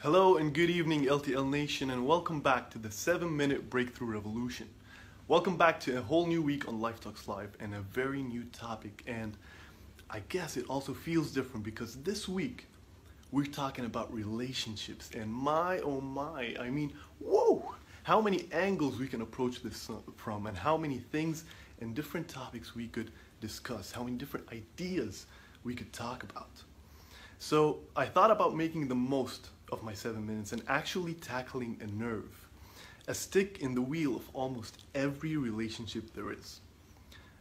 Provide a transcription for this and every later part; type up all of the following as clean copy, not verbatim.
Hello and good evening LTL Nation, and welcome back to the 7-Minute Breakthrough Revolution. Welcome back to a whole new week on Life Talks Live and a very new topic, and I guess it also feels different because this week we're talking about relationships, and my oh my, whoa, how many angles we can approach this from, and how many things and different topics we could discuss, how many different ideas we could talk about. So I thought about making the most of my 7 minutes and actually tackling a nerve, a stick in the wheel of almost every relationship there is.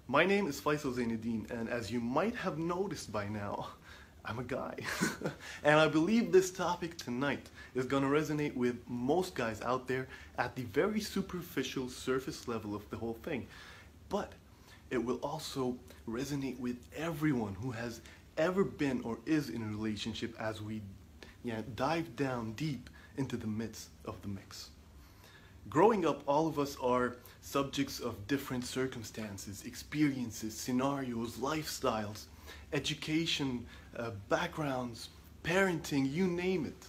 My name is Faisal Zeineddine, and as you might have noticed by now, I'm a guy. And I believe this topic tonight is going to resonate with most guys out there at the very superficial surface level of the whole thing. But it will also resonate with everyone who has ever been or is in a relationship as we dive down deep into the midst of the mix. Growing up, all of us are subjects of different circumstances, experiences, scenarios, lifestyles, education, backgrounds, parenting, you name it.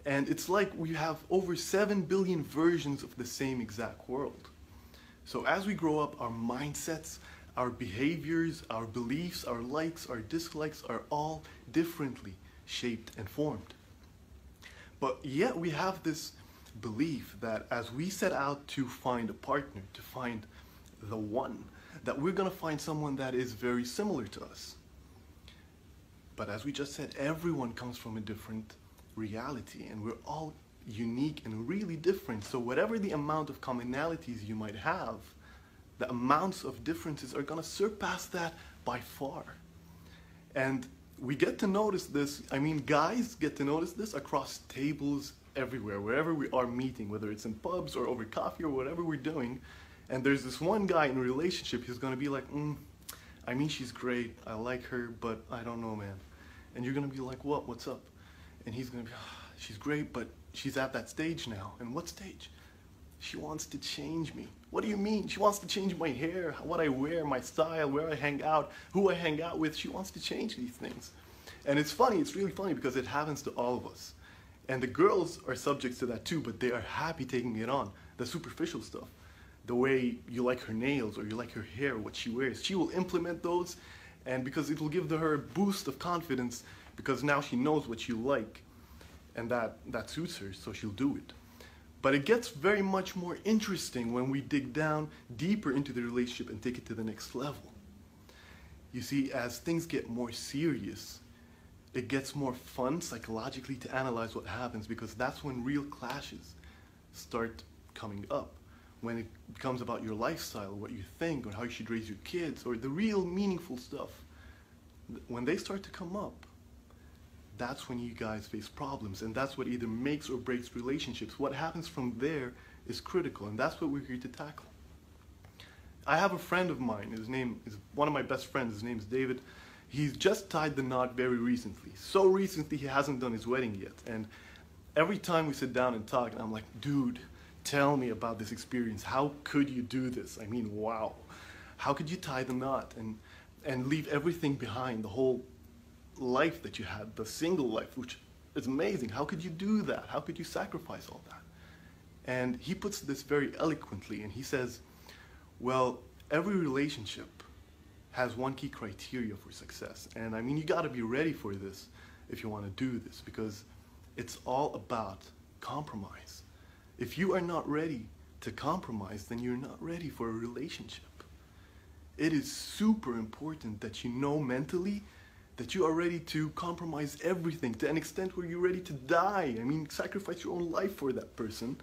And it's like we have over 7 billion versions of the same exact world. So as we grow up, our mindsets, our behaviors, our beliefs, our likes, our dislikes are all differently shaped and formed. But yet we have this belief that as we set out to find a partner, to find the one, that we're going to find someone that is very similar to us. But as we just said, everyone comes from a different reality, and we're all unique and really different. So whatever the amount of commonalities you might have, the amounts of differences are going to surpass that by far. And we get to notice this, guys get to notice this across tables everywhere, wherever we are meeting, whether it's in pubs or over coffee or whatever we're doing. And there's this one guy in a relationship who's going to be like, she's great, I like her, but I don't know, man. And you're going to be like, what's up? And he's going to be, she's great, but she's at that stage now. And what stage? She wants to change me. What do you mean? She wants to change my hair, what I wear, my style, where I hang out, who I hang out with. She wants to change these things. And it's funny, it's really funny because it happens to all of us. And the girls are subjects to that too, but they are happy taking it on. The superficial stuff. The way you like her nails or you like her hair, what she wears. She will implement those, and because it will give her a boost of confidence because now she knows what you like and that suits her, so she'll do it. But it gets very much more interesting when we dig down deeper into the relationship and take it to the next level. You see, as things get more serious, it gets more fun psychologically to analyze what happens, because that's when real clashes start coming up. When it becomes about your lifestyle, what you think, or how you should raise your kids, or the real meaningful stuff. When they start to come up, that's when you guys face problems, and that's what either makes or breaks relationships. What happens from there is critical, and that's what we're here to tackle. I have a friend of mine, his name is one of my best friends, his name is David. He's just tied the knot very recently. So recently he hasn't done his wedding yet, and every time we sit down and talk, I'm like, dude, tell me about this experience. How could you do this? Wow. How could you tie the knot and leave everything behind, the whole life that you had, the single life, which is amazing. How could you do that? How could you sacrifice all that? And he puts this very eloquently, and he says, well, every relationship has one key criteria for success. And you gotta be ready for this if you wanna do this, because it's all about compromise. If you are not ready to compromise, then you're not ready for a relationship. It is super important that you know mentally that you are ready to compromise everything to an extent where you're ready to die. Sacrifice your own life for that person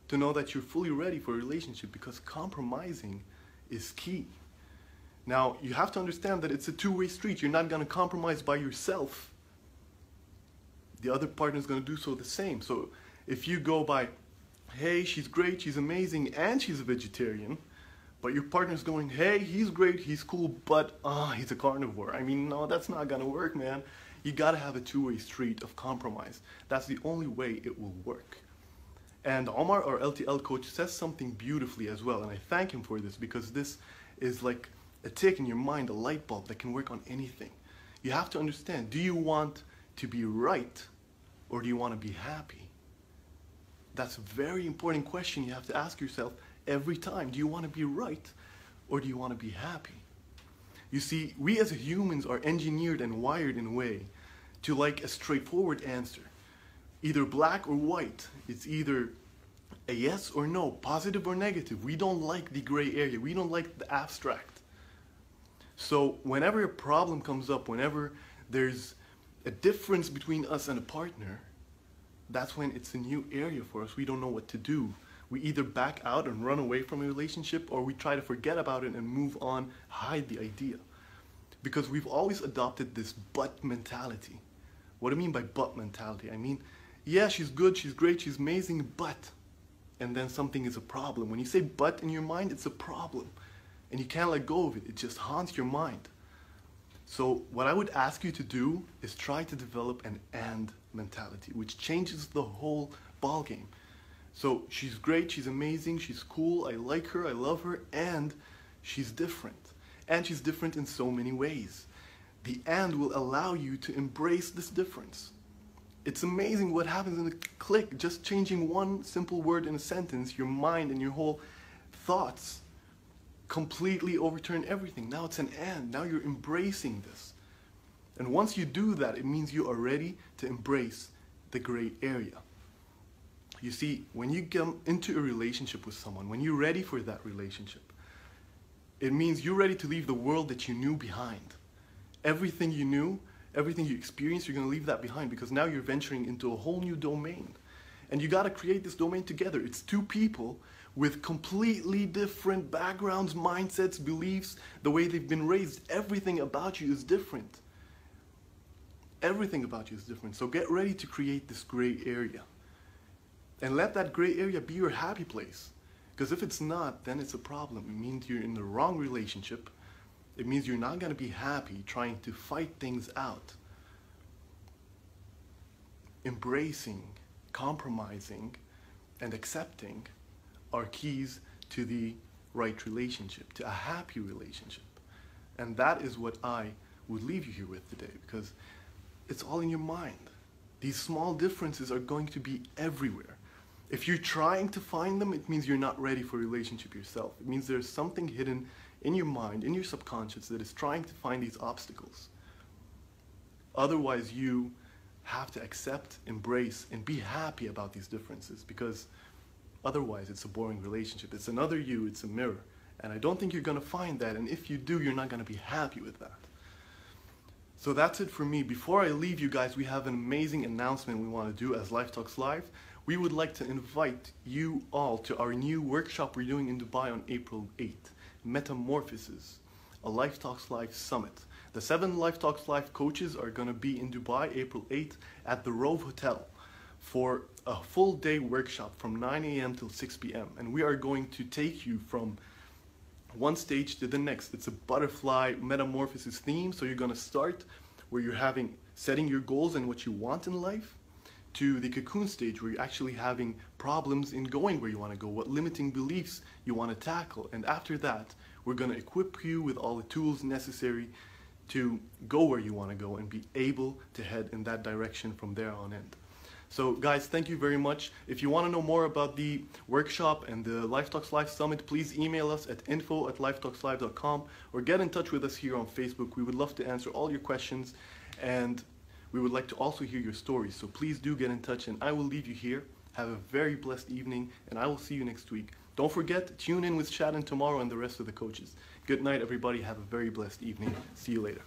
to know that you're fully ready for a relationship, because compromising is key. Now, you have to understand that it's a two-way street. You're not going to compromise by yourself. The other partner is going to do so the same. So if you go by, hey, she's great, she's amazing, and she's a vegetarian, but your partner's going, hey, he's great, he's cool, but he's a carnivore. No, that's not gonna work, man. You gotta have a two-way street of compromise. That's the only way it will work. And Omar, our LTL coach, says something beautifully as well, and I thank him for this, because this is like a tick in your mind, a light bulb that can work on anything. You have to understand, do you want to be right, or do you want to be happy? That's a very important question you have to ask yourself every time. Do you want to be right, or do you want to be happy? You see, we as humans are engineered and wired in a way to like a straightforward answer. Either black or white. It's either a yes or no, positive or negative. We don't like the gray area. We don't like the abstract. So whenever a problem comes up, whenever there's a difference between us and a partner, that's when it's a new area for us. We don't know what to do. We either back out and run away from a relationship, or we try to forget about it and move on, hide the idea. Because we've always adopted this but mentality. What do I mean by but mentality? I mean, yeah, she's good, she's great, she's amazing, but, and then something is a problem. When you say but in your mind, it's a problem. And you can't let go of it. It just haunts your mind. So what I would ask you to do is try to develop an and mentality, which changes the whole ballgame. So she's great, she's amazing, she's cool, I like her, I love her, and she's different. And she's different in so many ways. The and will allow you to embrace this difference. It's amazing what happens in a click. Just changing one simple word in a sentence, your mind and your whole thoughts completely overturn everything. Now it's an and. Now you're embracing this. And once you do that, it means you are ready to embrace the gray area. You see, when you get into a relationship with someone, when you're ready for that relationship, it means you're ready to leave the world that you knew behind. Everything you knew, everything you experienced, you're going to leave that behind, because now you're venturing into a whole new domain. And you got to create this domain together. It's two people with completely different backgrounds, mindsets, beliefs, the way they've been raised. Everything about you is different. Everything about you is different. So get ready to create this gray area. And let that gray area be your happy place. Because if it's not, then it's a problem. It means you're in the wrong relationship. It means you're not going to be happy trying to fight things out. Embracing, compromising, and accepting are keys to the right relationship, to a happy relationship. And that is what I would leave you here with today, because it's all in your mind. These small differences are going to be everywhere. If you're trying to find them, it means you're not ready for a relationship yourself. It means there's something hidden in your mind, in your subconscious, that is trying to find these obstacles. Otherwise, you have to accept, embrace, and be happy about these differences, because otherwise it's a boring relationship. It's another you, it's a mirror. And I don't think you're going to find that, and if you do, you're not going to be happy with that. So that's it for me. Before I leave you guys, we have an amazing announcement we want to do as Life Talks Live. We would like to invite you all to our new workshop we're doing in Dubai on April 8th. Metamorphosis, a Life Talks Live summit. The 7 Life Talks Live coaches are going to be in Dubai April 8th at the Rove Hotel for a full day workshop from 9 a.m. till 6 p.m. And we are going to take you from one stage to the next. It's a butterfly metamorphosis theme. So you're going to start where you're setting your goals and what you want in life, to the cocoon stage where you're actually having problems in going where you want to go, what limiting beliefs you want to tackle. And after that, we're going to equip you with all the tools necessary to go where you want to go and be able to head in that direction from there on in. So guys, thank you very much. If you want to know more about the workshop and the Life Talks Live Summit, please email us at info@lifetalkslive.com or get in touch with us here on Facebook. We would love to answer all your questions, and we would like to also hear your stories. So please do get in touch, and I will leave you here. Have a very blessed evening, and I will see you next week. Don't forget, tune in with Shadon tomorrow and the rest of the coaches. Good night, everybody. Have a very blessed evening. See you later.